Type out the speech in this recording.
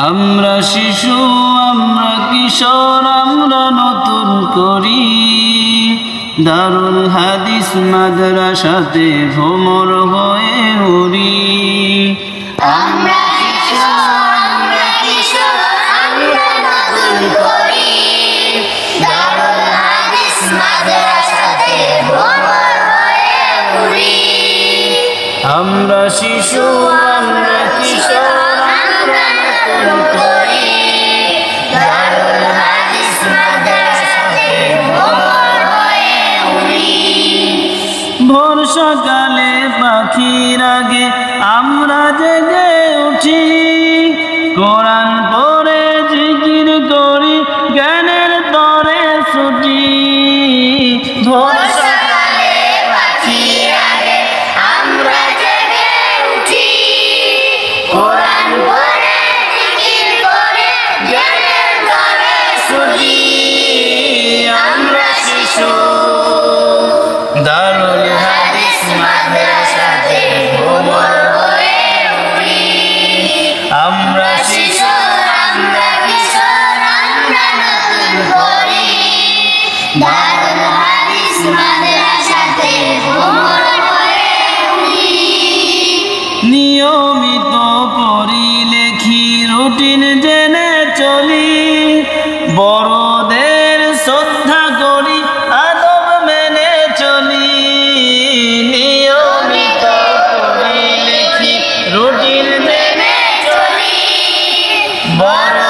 আমরা শিশু আমরা কিশোর আমরা নতুন করি দারুল হাদিস মাদ্রাসাতে ভ্রমর হয়ে উড়ি। আমরা শিশু আমরা কিশোর আমরা নতুন করি দারুল হাদিস মাদ্রাসাতে ভ্রমর হয়ে উড়ি। আমরা শিশু আমরা কিশোর আমরা নতুন করি দারুল হাদিস মাদ্রাসাতে ভ্রমর হয়ে উড়ি। ভোর সকালে পাখির আগে আমরা জেগে উঠি কোরআন পড়ে জিকির করি জ্ঞানের তরে ছুটি। ভোর সকালে পাখির আগে আমরা জেগে উঠি কোরআন পড়ে জিকির করে জ্ঞানের তরে ছুটি। আমরা শিশু দারুল হাদিস মাদ্রাসাতে ভ্রমর হয়ে উড়ি। আমরা শিশু আমরা কিশোর আমরা নতুন করি দারুল হাদিস মাদ্রাসাতে ভ্রমর হয়ে উড়ি। নিয়মিত পড়ি লেখি রুটিন জেনে চলি বড়দের শ্রদ্ধা করি আদব মেনে চলি। নিয়মিত পড়ি লেখি রুটিন জেনে চলি বড়